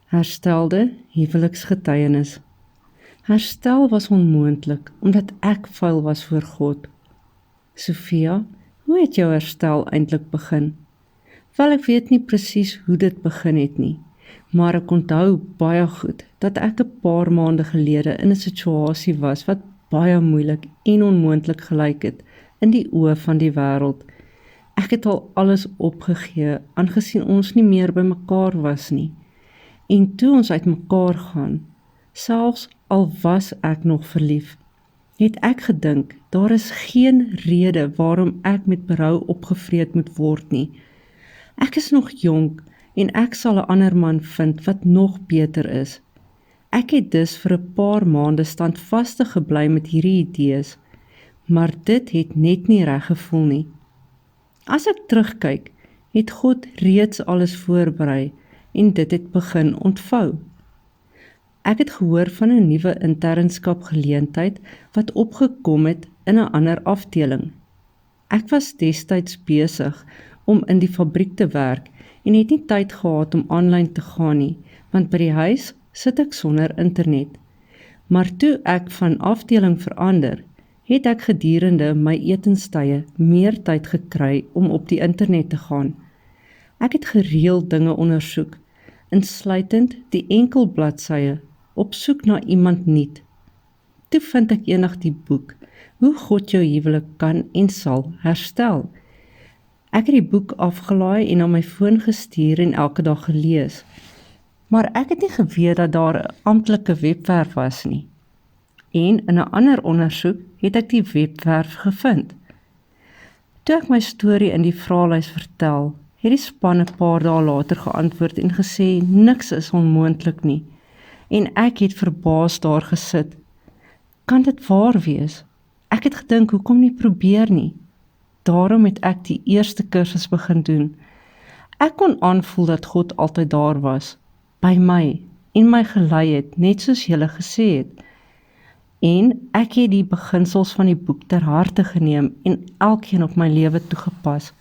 Herstelde huweliksgetuienis. Herstel was onmoontlik, omdat ek vuil was voor God. Sofia, hoe het jou herstel eintlik begin? Wel, ek weet nie presies hoe dit begin het nie, maar ek onthou baie goed, dat ek 'n paar maande gelede in 'n situasie was, wat baie moeilik en onmoontlik gelyk het, in die oë van die wêreld. Ek het al alles opgegee, aangesien ons nie meer by mekaar was nie. En toe ons uit mekaar gaan, selfs al was ek nog verlief, het ek gedink, daar is geen rede waarom ek met berou opgevreet moet word nie. Ek is nog jonk en ek sal 'n ander man vind wat nog beter is. Ek het dus vir 'n paar maande standvastig gebly met hierdie idees, maar dit het net nie reg gevoel nie. As ek terugkyk, het God reeds alles voorberei en dit het begin ontvou. Ek het gehoor van 'n nuwe internskap geleentheid wat opgekom het in 'n ander afdeling. Ek was destyds besig om in die fabriek te werk en het nie tyd gehad om aanlyn te gaan nie, want by die huis sit ek sonder internet. Maar toe ek van afdeling verander, het ek gedurende my etenstye meer tyd gekry om op die internet te gaan. Ek het gereeld dinge ondersoek, insluitend die enkel bladsye, op soek na iemand nuut. Toe vind ek eendag die boek, Hoe God jou huwelik kan en sal herstel. Ek het die boek afgelaai en na my foon gestuur en elke dag gelees. Maar ek het nie geweet dat daar 'n amptelike webwerf was nie. En in 'n ander ondersoek het ek die webwerf gevind. Toe ek my storie in die vraelys vertel, het die span 'n paar dae later geantwoord en gesê niks is onmoontlik nie. En ek het verbaas daar gesit. Kan dit waar wees? Ek het gedink, hoekom nie probeer nie? Daarom het ek die eerste kursus begin doen. Ek kon aanvoel dat God altyd daar was, by my, en my gelei het, net soos julle gesê het. En ek het die beginsels van die boek ter harte geneem en elkeen op my lewe toegepas.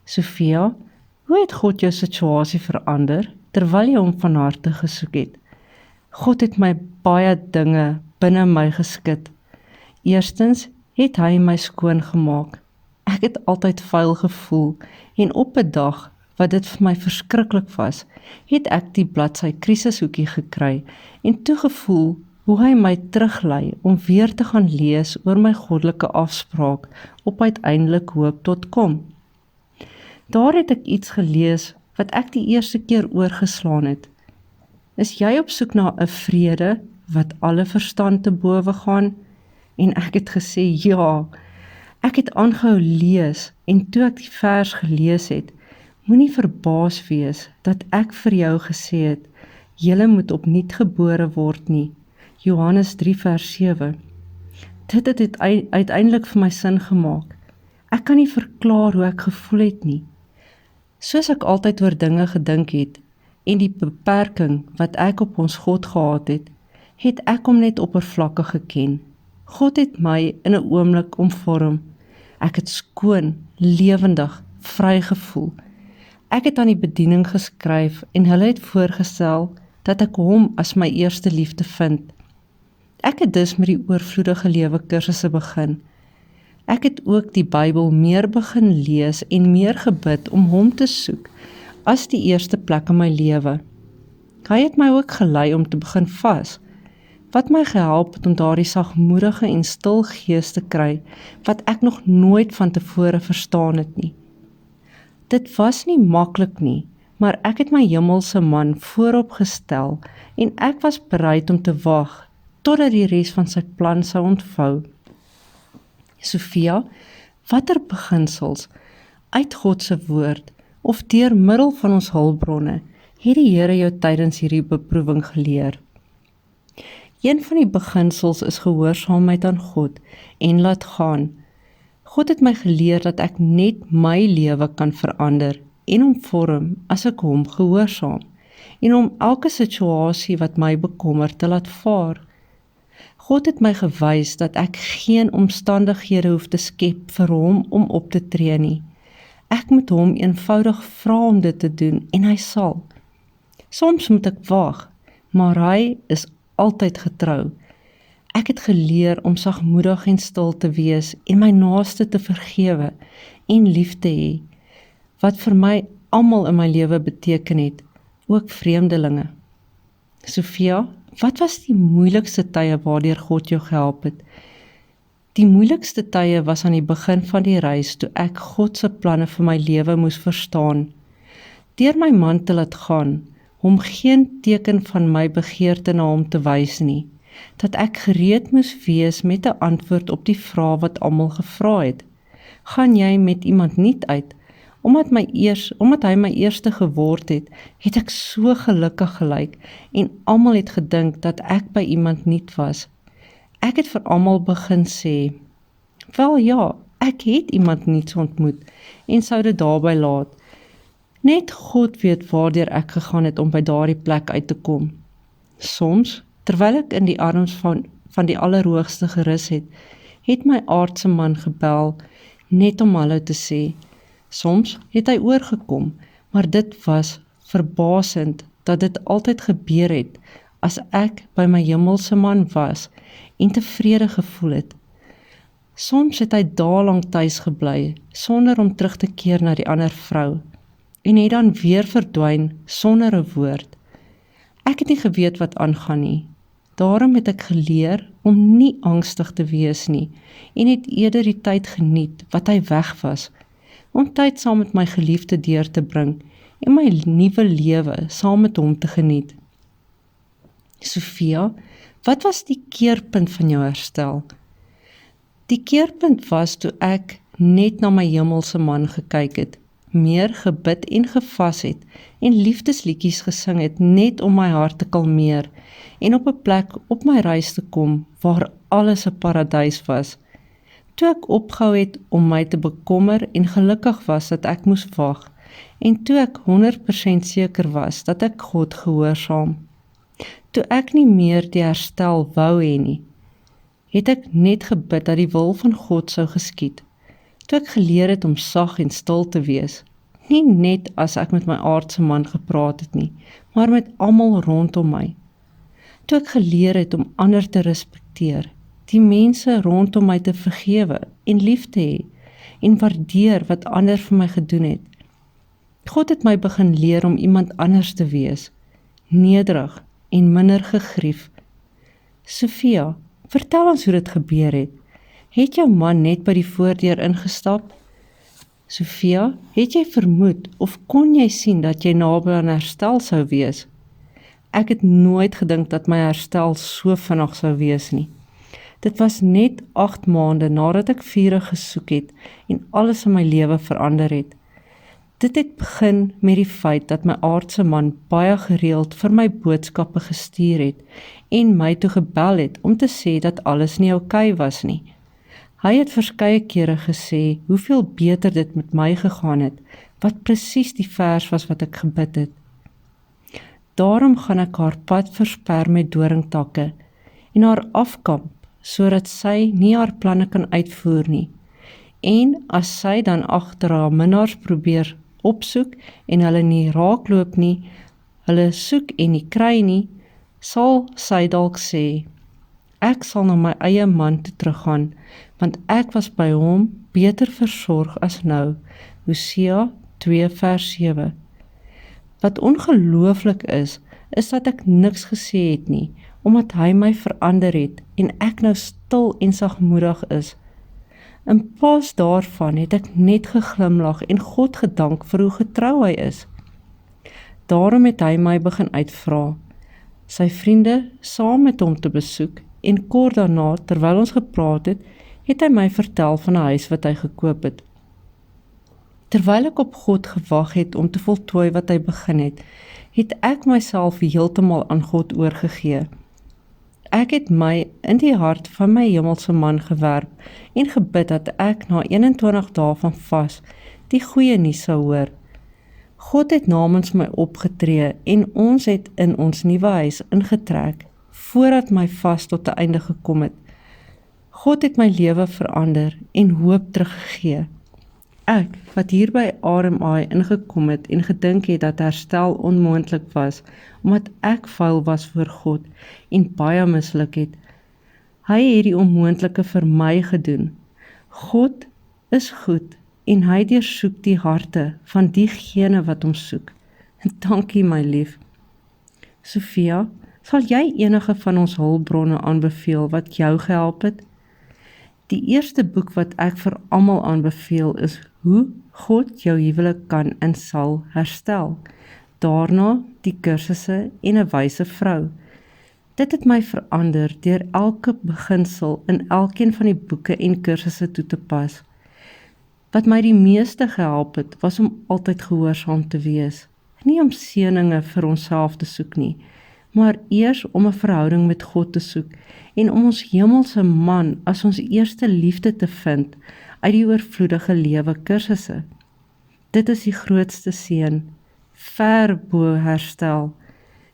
Sofia, hoe het God jou situasie verander, terwyl jy hom van harte gesoek het? God het my baie dinge binne my geskit. Eerstens het hy my skoon gemaak. Ek het altyd vuil gevoel en op 'n dag, wat dit vir my verskriklik was, het ek die bladsy krisishoekie gekry en toe gevoel hoe hy my teruglei om weer te gaan lees oor my goddelike afspraak op uiteindelikhoop.com. Daar het ek iets gelees wat ek die eerste keer oorgeslaan het. Is jy op soek na 'n vrede wat alle verstand te bowe gaan? En ek het gesê ja. Ek het aangehou lees en toe ek die vers gelees het, moenie verbaas wees dat ek vir jou gesê het, julle moet opnuut gebore word nie. Johannes 3 vers 7. Dit het uiteindelik vir my sin gemaak. Ek kan nie verklaar hoe ek gevoel het nie. Soos ek altyd oor dinge gedink het, en die beperking wat ek op ons God gehad het ek hom net oppervlakkig geken. God het my in 'n oomblik omvorm. Ek het skoon, lewendig, vry gevoel. Ek het aan die bediening geskryf en hulle het voorgestel dat ek hom as my eerste liefde vind. Ek het dus met die oorvloedige lewe kursusse begin. Ek het ook die Bybel meer begin lees en meer gebid om hom te soek as die eerste plek in my lewe. Hy het my ook gelei om te begin vas, wat my gehelp het om daardie sagmoedige en stil gees te kry, wat ek nog nooit van tevore verstaan het nie. Dit was nie maklik nie, maar ek het my hemelse man voorop gestel en ek was bereid om te wag, totdat die res van sy plan sou ontvou. Sofia, watter beginsels uit God se woord of deur middel van ons hulpbronne het die Here jou tydens hierdie beproewing geleer? Een van die beginsels is gehoorsaamheid aan God en laat gaan. God het my geleer dat ek net my lewe kan verander en hom vorm as ek hom gehoorsaam en om elke situasie wat my bekommer te laat vaar. God het my gewys dat ek geen omstandighede hoef te skep vir hom om op te tree nie. Ek moet hom eenvoudig vra om dit te doen en hy sal. Soms moet ek wag, maar hy is altyd getrou. Ek het geleer om sagmoedig en stil te wees en my naaste te vergewe en lief te hê, wat vir my almal in my lewe beteken het, ook vreemdelinge. Sofia, wat was die moeilikste tye waardeur God jou gehelp het? Die moeilikste tye was aan die begin van die reis toe ek God se planne vir my lewe moes verstaan. Deur my man te laat gaan, hom geen teken van my begeerte na hom te wys nie, dat ek gereed moes wees met 'n antwoord op die vraag wat almal gevra het. Gaan jy met iemand niet uit? Omdat hy my eerste geword het, het ek so gelukkig gelyk en almal het gedink dat ek by iemand niet was. Ek het vir almal begin sê, wel ja, ek het iemand niets ontmoet en sou dit daarby laat. Net God weet waardeur ek gegaan het om by daardie plek uit te kom. Soms, terwyl ek in die arms van die Allerhoogste gerus het my aardse man gebel, net om hallo te sê. Soms het hy oorgekom, maar dit was verbasend dat dit altyd gebeur het as ek by my hemelse man was en tevrede gevoel het. Soms het hy daelang tuis gebly, sonder om terug te keer na die ander vrou, en het dan weer verdwyn sonder 'n woord. Ek het nie geweet wat aangaan nie. Daarom het ek geleer om nie angstig te wees nie, en het eerder die tyd geniet wat hy weg was, om tyd saam met my geliefde deur te bring, en my nuwe lewe saam met hom te geniet. Sofia, wat was die keerpunt van jou herstel? Die keerpunt was toe ek net na my hemelse man gekyk het, meer gebid en gevas het, en liefdesliedjies gesing het, net om my hart te kalmeer, en op 'n plek op my reis te kom, waar alles 'n paradys was. Toe ek opgehou het om my te bekommer en gelukkig was dat ek moes wag, en toe ek 100% seker was dat ek God gehoorsaam. Toe ek nie meer die herstel wou hê nie, het ek net gebid dat die wil van God sou geskied. Toe ek geleer het om sag en stil te wees, nie net as ek met my aardse man gepraat het nie, maar met almal rondom my. Toe ek geleer het om ander te respekteer, die mense rondom my te vergewe en lief te hê, en waardeer wat ander vir my gedoen het. God het my begin leer om iemand anders te wees, nederig en minder gegrief. Sofia, vertel ons hoe dit gebeur het. Het jou man net by die voordeur ingestap? Sofia, het jy vermoed of kon jy sien dat jy naby aan herstel sou wees? Ek het nooit gedink dat my herstel so vinnig sou wees nie. Dit was net 8 maande nadat ek vurig gesoek het en alles in my lewe verander het. Dit het begin met die feit dat my aardse man baie gereeld vir my boodskappe gestuur het en my toe gebel het om te sê dat alles nie oukei was nie. Hy het verskeie kere gesê hoeveel beter dit met my gegaan het, wat presies die vers was wat ek gebid het. Daarom gaan ek haar pad versper met doringtakke en haar afkamp, sodat sy nie haar planne kan uitvoer nie. En as sy dan agter haar minnaars probeer opsoek en hulle nie raakloop nie, hulle soek en nie kry nie, sal sy dalk sê, ek sal na my eie man toe teruggaan, want ek was by hom beter versorg as nou. Hosea 2 vers 7. Wat ongelooflik is dat ek niks gesê het nie, omdat hy my verander het en ek nou stil en sagmoedig is. In plaas daarvan het ek net geglimlag en God gedank vir hoe getrou hy is. Daarom het hy my begin uitvra, sy vriende saam met hom te besoek, en kort daarna, terwyl ons gepraat het, het hy my vertel van 'n huis wat hy gekoop het. Terwyl ek op God gewag het om te voltooi wat hy begin het ek myself heeltemal aan God oorgegee. Ek het my in die hart van my hemelse man gewerp en gebid dat ek na 21 dae van vas die goeie nuus sou hoor. God het namens my opgetree en ons het in ons nuwe huis ingetrek, voordat my vas tot 'n einde gekom het. God het my lewe verander en hoop teruggegee. Ek, wat hier by RMI ingekom het en gedink het dat herstel onmoontlik was, omdat ek vuil was voor God en baie misluk het. Hy het die onmoontlike vir my gedoen. God is goed en hy deursoek die harte van diegene wat hom soek. Dankie my lief. Sofia, sal jy enige van ons hulpbronne aanbeveel wat jou gehelp het? Die eerste boek wat ek vir almal aanbeveel is Hoe God jou huwelik kan en sal herstel. Daarna die kursusse en 'n wyse vrou. Dit het my verander deur elke beginsel in elkeen van die boeke en kursusse toe te pas. Wat my die meeste gehelp het, was om altyd gehoorsaam te wees. Nie om seëninge vir onsself te soek nie, maar eers om 'n verhouding met God te soek en om ons hemelse man as ons eerste liefde te vind uit die oorvloedige lewe kursusse. Dit is die grootste seën, ver bo herstel,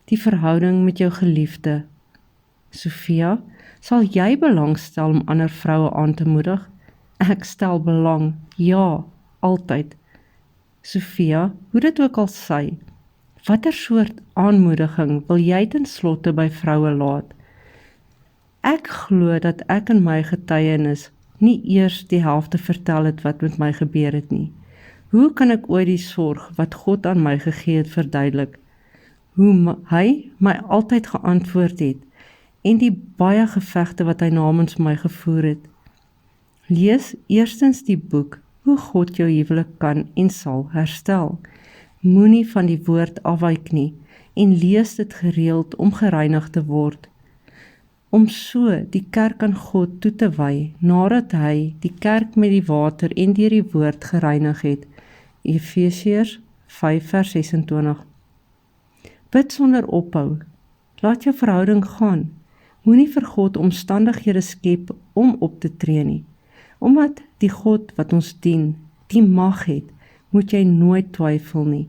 die verhouding met jou geliefde. Sofia, sal jy belangstel om ander vroue aan te moedig? Ek stel belang, ja, altyd. Sofia, hoe dit ook al sy, watter soort aanmoediging wil jy ten slotte by vroue laat? Ek glo dat ek in my getuienis nie eers die helfte vertel het wat met my gebeur het nie. Hoe kan ek ooit die sorg wat God aan my gegee het verduidelik? Hoe hy my altyd geantwoord het en die baie gevegte wat hy namens my gevoer het. Lees eerstens die boek Hoe God jou huwelik kan en sal herstel. Moenie van die woord afwyk nie en lees dit gereeld om gereinig te word. Om so die kerk aan God toe te wy, nadat hy die kerk met die water en deur die woord gereinig het. Efesiërs 5:26. Bid sonder ophou. Laat jou verhouding gaan. Moenie vir God omstandighede skep om op te tree nie. Omdat die God wat ons dien, die mag het, moet jy nooit twyfel nie.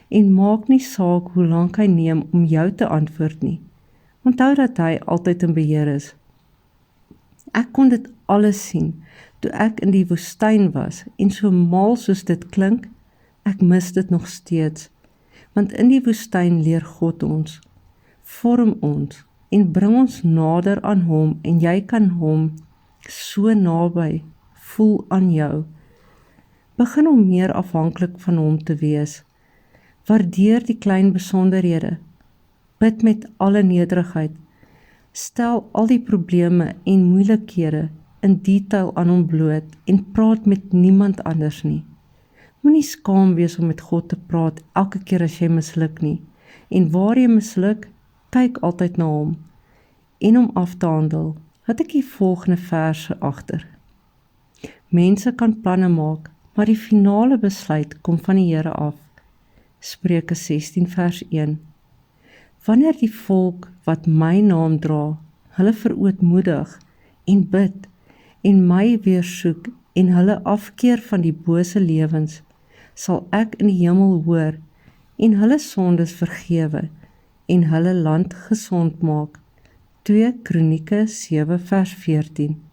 En maak nie saak hoe lank hy neem om jou te antwoord nie. Onthou dat hy altyd in beheer is. Ek kon dit alles sien, toe ek in die woestyn was, en so mal soos dit klink, ek mis dit nog steeds. Want in die woestyn leer God ons, vorm ons, en bring ons nader aan hom, en jy kan hom so naby voel aan jou. Begin om meer afhanklik van hom te wees. Waardeer die klein besonderhede. Bid met alle nederigheid. Stel al die probleme en moeilikhede in detail aan hom bloot en praat met niemand anders nie. Moenie skaam wees om met God te praat elke keer as jy misluk nie. En waar jy misluk, kyk altyd na hom. En om af te handel, het ek die volgende verse agter. Mense kan planne maak, maar die finale besluit kom van die Here af. Spreuke 16 vers 1. Wanneer die volk wat my naam dra, hulle verootmoedig en bid en my weer soek en hulle afkeer van die bose lewens, sal ek in die hemel hoor en hulle sondes vergewe en hulle land gesond maak. 2 Kronieke 7 vers 14.